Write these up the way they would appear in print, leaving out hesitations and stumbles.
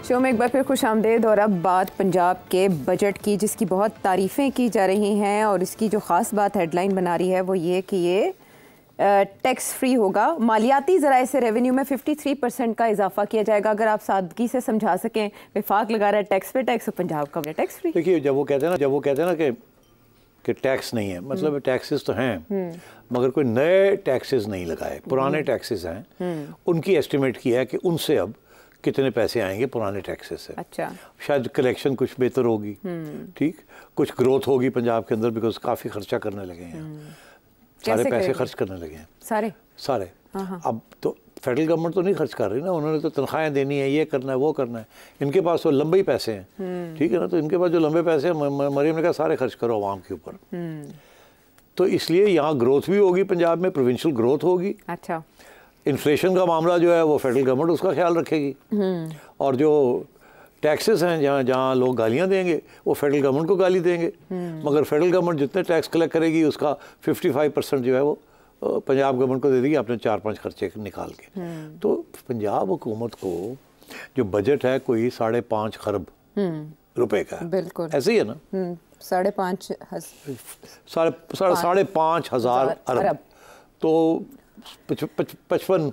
Show में एक बार फिर खुशामदीद। और अब बात पंजाब के बजट की, जिसकी बहुत तारीफ़ें की जा रही हैं और इसकी जो ख़ास बात हेडलाइन बना रही है वो ये कि ये टैक्स फ्री होगा। मालियाती ज़राए से रेवेन्यू में 53% का इजाफा किया जाएगा। अगर आप सादगी से समझा सकें, विफाक लगा रहा है टैक्स पे टैक्स, पंजाब का टैक्स फ्री। देखिए, जब वो कहते हैं ना कि टैक्स नहीं है, मतलब टैक्सेस तो हैं मगर कोई नए टैक्सेस नहीं लगाए, पुराने टैक्सेस हैं। उनकी एस्टिमेट किया है कि उनसे अब कितने पैसे आएंगे पुराने टैक्सेस से। अच्छा, शायद कलेक्शन कुछ बेहतर होगी, ठीक, कुछ ग्रोथ होगी पंजाब के अंदर, बिकॉज काफ़ी खर्चा करने लगे हैं, सारे पैसे खर्च करने लगे हैं, सारे। अब तो फेडरल गवर्नमेंट तो नहीं खर्च कर रही ना, उन्होंने तो तनख्वाहें देनी है, ये करना है, वो करना है। इनके पास तो लंबे ही पैसे हैं, ठीक है ना, तो इनके पास जो लंबे पैसे हैं, मरीम ने कहा सारे खर्च करो आवाम के ऊपर। तो इसलिए यहाँ ग्रोथ भी होगी पंजाब में, प्रोविंशियल ग्रोथ होगी। अच्छा, इन्फ्लेशन का मामला जो है वो फेडरल गवर्नमेंट उसका ख्याल रखेगी, और जो टैक्सेस हैं जहाँ लोग गालियाँ देंगे वो फेडरल गवर्नमेंट को गाली देंगे, मगर फेडरल गवर्नमेंट जितने टैक्स कलेक्ट करेगी उसका 55% जो है वो पंजाब गवर्नमेंट को दे देगी अपने 4-5 खर्चे निकाल के। तो पंजाब हुकूमत को जो बजट है कोई 5.5 खरब रुपए का है, बिल्कुल ऐसे ही है ना, 5.5 हजार अरब, तो 55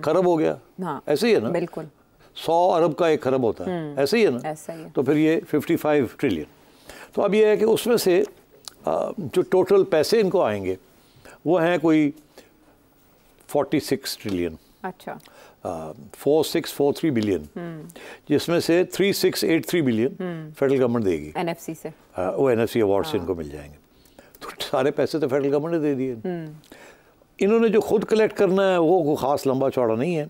खरब हो गया। हाँ, ऐसे ही है ना, बिल्कुल 100 अरब का 1 खरब होता है, ऐसे ही है ना, ऐसा ही है। तो फिर ये 55 ट्रिलियन। तो अब ये है कि उसमें से जो टोटल पैसे इनको आएंगे वो हैं कोई 46 ट्रिलियन। अच्छा, 4643 बिलियन, जिसमें से 3683 बिलियन फेडरल गवर्नमेंट देगी एनएफसी से। वो एनएफसी अवार्ड से इनको मिल जाएंगे। तो सारे पैसे तो फेडरल गवर्नमेंट ने दे दिए। इन्होंने जो खुद कलेक्ट करना है वो ख़ास लंबा चौड़ा नहीं है।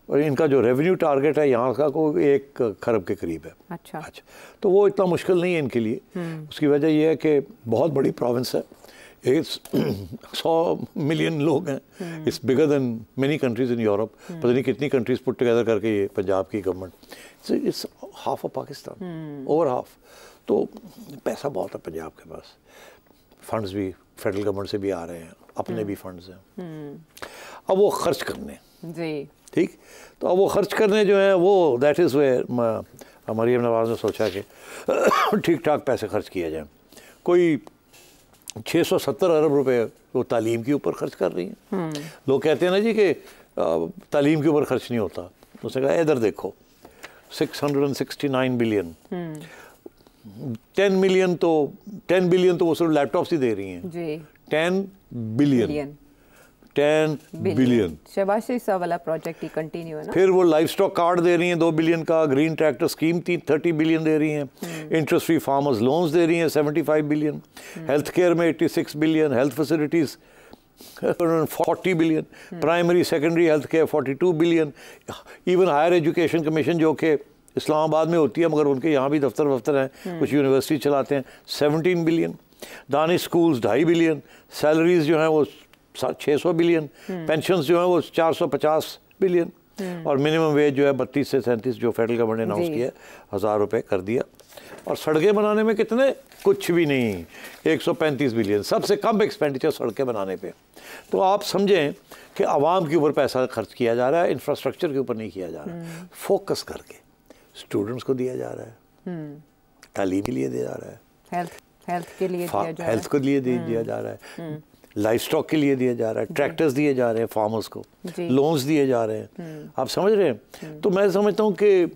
और इनका जो रेवेन्यू टारगेट है यहाँ का कोई 1 खरब के करीब है। अच्छा, तो वो इतना मुश्किल नहीं है इनके लिए। उसकी वजह यह है कि बहुत बड़ी प्रोविंस है, 100 मिलियन लोग हैं, it's bigger than many countries in Europe. पता नहीं कितनी कंट्रीज पुट टुगेदर करके ये पंजाब की government, it's half of Pakistan, over half. तो पैसा बहुत है पंजाब के पास, फंड्स भी फेडरल गवर्नमेंट से भी आ रहे हैं, अपने भी फंड्स हैं। अब वो खर्च करने जी, ठीक, तो अब वो खर्च करने जो है वो दैट इज़ वे मरीम नवाज़ ने सोचा कि ठीक ठाक पैसे खर्च किया जाए। कोई 670 अरब रुपए वो तालीम के ऊपर खर्च कर रही हैं। लोग कहते हैं ना जी कि तालीम के ऊपर खर्च नहीं होता, तो उसने कहा इधर देखो 669 बिलियन, 10 बिलियन तो वो सिर्फ लैपटॉप्स ही दे रही हैं जी। 10 बिलियन शहबाज शरीफ साहब वाला प्रोजेक्ट ही कंटिन्यू है ना। फिर वो लाइफ स्टॉक कार्ड दे रही हैं 2 बिलियन का, ग्रीन ट्रैक्टर स्कीम 30 बिलियन दे रही हैं, इंटरेस्ट फ्री फार्मर्स लोन्स दे रही हैं 75 बिलियन, हेल्थ केयर में 86 billion, health facilities 40 billion, primary secondary health care 42 billion, even higher education commission जो कि इस्लामाबाद में होती है मगर उनके यहाँ भी दफ्तर हैं, कुछ यूनिवर्सिटी चलाते हैं, 17 billion, Danish schools 2.5 billion, salaries जो हैं वो 600 बिलियन, पेंशन्स जो है वो 450 बिलियन, और मिनिमम वेज जो है 32 से 37 जो फेडरल गवर्नमेंट ने अनाउंस किया 1000 रुपये कर दिया। और सड़कें बनाने में कितने, कुछ भी नहीं, 135 बिलियन, सबसे कम एक्सपेंडिचर सड़कें बनाने पे। तो आप समझें कि आवाम के ऊपर पैसा खर्च किया जा रहा है, इंफ्रास्ट्रक्चर के ऊपर नहीं किया जा रहा है। फोकस करके स्टूडेंट्स को दिया जा रहा है, तालीम के लिए दिया जा रहा है, हेल्थ के लिए हेल्थ को लिए दिया जा रहा है, लाइफ स्टॉक के लिए दिया जा रहा है, ट्रैक्टर्स दिए जा रहे हैं फार्मर्स को, लोन्स दिए जा रहे हैं। आप समझ रहे हैं? तो मैं समझता हूँ कि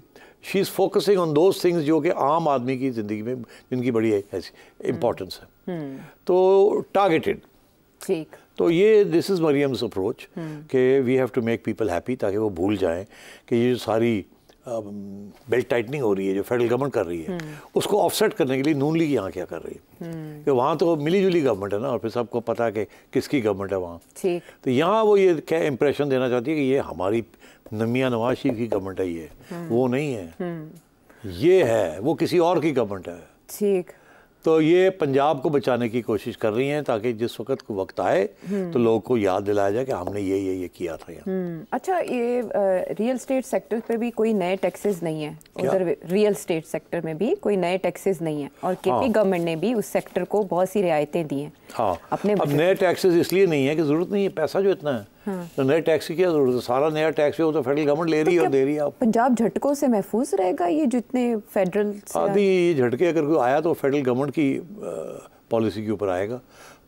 she is focusing on those things जो कि आम आदमी की ज़िंदगी में जिनकी बड़ी इम्पोर्टेंस है, तो टारगेटेड। ठीक, तो ये दिस इज़ मरियम्स अप्रोच कि we have to make people happy, ताकि वो भूल जाएं कि ये जो सारी बेल्ट टाइटनिंग हो रही है जो फेडरल गवर्नमेंट कर रही है उसको ऑफसेट करने के लिए नून लीग यहाँ क्या कर रही है, कि वहाँ तो मिली जुली गवर्नमेंट है ना, और फिर सबको पता है कि किसकी गवर्नमेंट है वहाँ। तो यहाँ वो ये क्या इंप्रेशन देना चाहती है कि ये हमारी मियां नवाज शरीफ की गवर्नमेंट है, ये वो नहीं है, ये है वो किसी और की गवर्नमेंट है। ठीक, तो ये पंजाब को बचाने की कोशिश कर रही हैं ताकि जिस वक्त को वक्त आए तो लोगों को याद दिलाया जाए कि हमने ये किया था यहाँ। अच्छा, ये रियल एस्टेट सेक्टर पे भी कोई नए टैक्सेस नहीं है उधर, रियल एस्टेट सेक्टर में भी कोई नए टैक्सेस नहीं है, और केपी गवर्नमेंट ने भी उस सेक्टर को बहुत सी रियायतें दी हैं। हाँ, अपने अब नए टैक्सेस इसलिए नहीं है कि ज़रूरत नहीं है, पैसा जो इतना है तो नए टैक्स की क्या जरूरत है? सारा नया टैक्स वो तो फेडरल गवर्नमेंट ले रही है और दे रही है। आप पंजाब झटकों से महफूज रहेगा ये जितने फेडरल आदि ये झटके अगर कोई आया तो फेडरल गवर्नमेंट की पॉलिसी के ऊपर आएगा,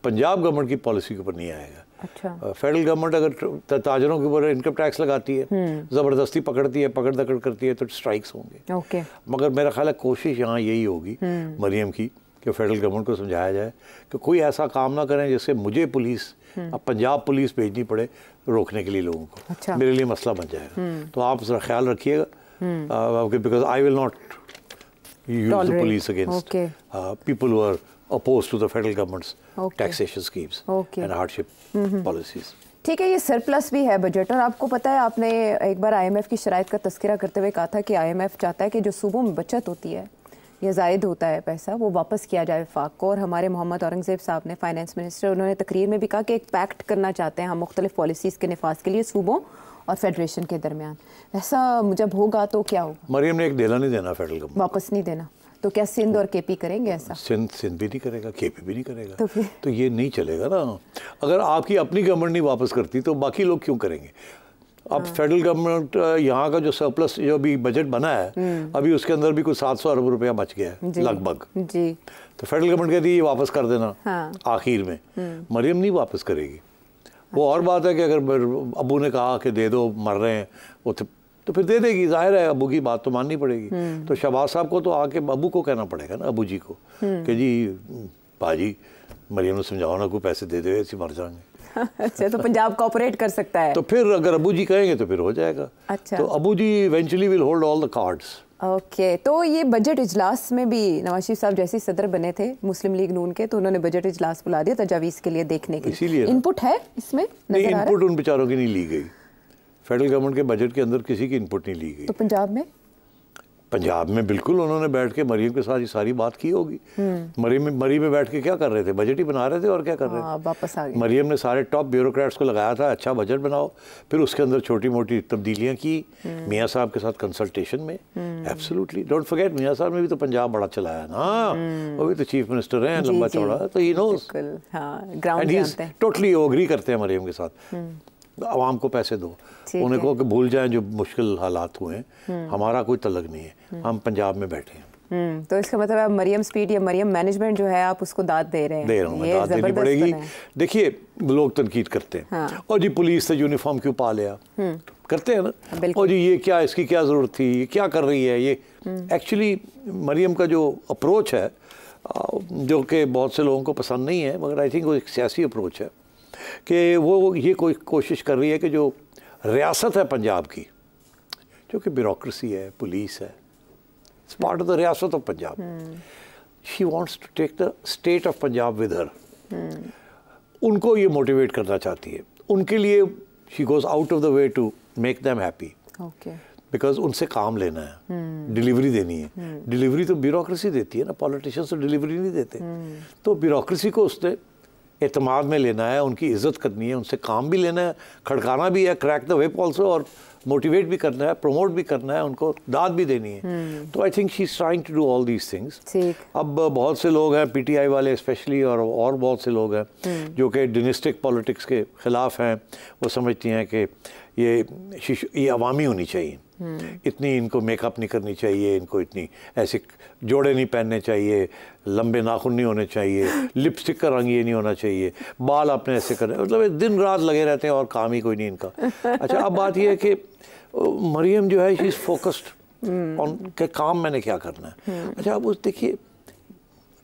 पंजाब गवर्नमेंट की पॉलिसी के ऊपर नहीं आएगा। अच्छा, फेडरल गवर्नमेंट अगर ताजरों के ऊपर इनकम टैक्स लगाती है, जबरदस्ती पकड़ती है, पकड़ दकड़ करती है, तो स्ट्राइक्स होंगे। ओके, मगर मेरा ख्याल है कोशिश यहाँ यही होगी मरियम की कि फेडरल गवर्नमेंट को समझाया जाए कि कोई ऐसा काम ना करें जिससे मुझे पुलिस, अब पंजाब पुलिस भेजनी पड़े रोकने के लिए लोगों को। अच्छा, मेरे लिए मसला बन जाएगा। तो आप जरा ख्याल रखिएगा, because I will not use the police against people who are opposed to the federal government's taxation schemes and hardship policies. ठीक है, ये सरप्लस भी है बजट, और आपको पता है आपने एक बार आईएमएफ की शराइत का तस्करा करते हुए कहा था कि आईएमएफ चाहता है कि जो सूबों में बचत होती है या जायद होता है पैसा वो वापस किया जाए वफाक को। और हमारे मोहम्मद औरंगज़ेब साहब ने, फाइनेंस मिनिस्टर, उन्होंने तकरीर में भी कहा कि एक पैक्ट करना चाहते हैं हम मुख्तलिफ पॉलिसीज़ के निफाज के लिए सूबों और फेडरेशन के दरमियान। ऐसा जब होगा तो क्या होगा? मरियम ने एक देना नहीं देना फेडरल गवर्नमेंट, वापस नहीं देना, तो क्या सिंध और केपी करेंगे ऐसा? सिंध भी नहीं करेगा, केपी भी नहीं करेगा, तो ये नहीं चलेगा ना। अगर आपकी अपनी गवर्नमेंट नहीं वापस करती तो बाकी लोग क्यों करेंगे? अब फेडरल गवर्नमेंट यहाँ का जो सरप्लस जो अभी बजट बना है अभी उसके अंदर भी कुछ 700 अरब रुपया बच गया है लगभग जी। तो फेडरल गवर्नमेंट कहती है ये वापस कर देना। आखिर में मरियम नहीं वापस करेगी। वो और बात है कि अगर अबू ने कहा कि दे दो, मर रहे हैं वो, तो फिर दे देगी, जाहिर है अबू की बात तो माननी पड़ेगी। तो शहबाज साहब को तो आके अबू को कहना पड़ेगा ना, अबू जी को, कि जी बाजी मरियम ने समझाओ ना, कोई पैसे दे दे, ऐसे मर जाएंगे। अच्छा, तो पंजाब कोऑपरेट कर सकता है। तो फिर अगर अबू जी कहेंगे तो फिर हो जाएगा। अच्छा, तो Abu ji eventually will hold all the cards. Okay, तो ये बजट इजलास में भी नवाज शरीफ साहब जैसे सदर बने थे मुस्लिम लीग नून के, तो उन्होंने बजट इजलास बुला दिया तजावीज़ के लिए देखने के लिए। इनपुट है इसमें? नहीं, इनपुट उन बेचारों की नहीं ली गई। फेडरल गवर्नमेंट के बजट के अंदर किसी की इनपुट नहीं ली गई। तो पंजाब में बिल्कुल उन्होंने बैठ के मरियम के साथ ये सारी बात की होगी। मरियम में बैठ के क्या कर रहे थे? बजट ही बना रहे थे और क्या कर रहे थे? वापस आ गए। मरियम ने सारे टॉप ब्यूरोक्रेट्स को लगाया था, अच्छा बजट बनाओ, फिर उसके अंदर छोटी मोटी तब्दीलियां की मियाँ साहब के साथ कंसल्टेशन में। एब्सोल्युटली डोंट फॉरगेट, मियाँ साहब ने भी तो पंजाब बड़ा चलाया ना, वो भी तो चीफ मिनिस्टर हैं, लंबा चौड़ा, तो he knows, and he totally agree करते हैं मरियम के साथ। आवाम को पैसे दो, उन्हें को कि भूल जाएं जो मुश्किल हालात हुए हैं, हमारा कोई तलक नहीं है, हम पंजाब में बैठे हैं। तो इसका मतलब आप मरियम स्पीड या मरियम मैनेजमेंट जो है आप उसको दाद दे रहे हैं? दे रहा हूँ, दाद देनी पड़ेगी। देखिए लोग तनकीद करते हैं, और जी पुलिस ने यूनिफॉर्म क्यों पा लिया, करते हैं ना, और जी ये क्या, इसकी क्या ज़रूरत थी, ये क्या कर रही है ये। एक्चुअली मरियम का जो अप्रोच है, जो कि बहुत से लोगों को पसंद नहीं है, मगर आई थिंक वो एक सियासी अप्रोच है कि वो ये कोई कोशिश कर रही है कि जो रियासत है पंजाब की, जो कि ब्यूरोक्रेसी है, पुलिस है, इट्स पार्ट ऑफ द रियासत of Punjab, she wants to take the state of Punjab with her. उनको ये मोटिवेट करना चाहती है, उनके लिए she goes out of the way to make them happy, because उनसे काम लेना है, डिलीवरी देनी है। डिलीवरी तो ब्यूरोक्रेसी देती है ना, पॉलिटिशियंस तो डिलीवरी नहीं देते। तो ब्यूरोक्रेसी को उसने एतमाद में लेना है, उनकी इज्जत करनी है, उनसे काम भी लेना है, खड़काना भी है, क्रैक द व्हिप ऑल्सो, और मोटिवेट भी करना है, प्रमोट भी करना है, उनको दाद भी देनी है। तो I think she is trying to do all these things. अब बहुत से लोग हैं, पीटीआई वाले स्पेशली, और बहुत से लोग हैं जो कि डिनेस्टिक पॉलिटिक्स के ख़िलाफ़ हैं। वो समझती हैं कि ये अवामी होनी चाहिए, इतनी इनको मेकअप नहीं करनी चाहिए, इनको इतनी ऐसे जोड़े नहीं पहनने चाहिए, लंबे नाखून नहीं होने चाहिए, लिपस्टिक का रंग ये नहीं होना चाहिए, बाल अपने ऐसे करने, मतलब दिन रात लगे रहते हैं और काम ही कोई नहीं इनका। अच्छा, अब बात यह है कि मरियम जो है शी इज़ फोकस्ड ऑन के काम मैंने क्या करना है। अच्छा, अब उस देखिए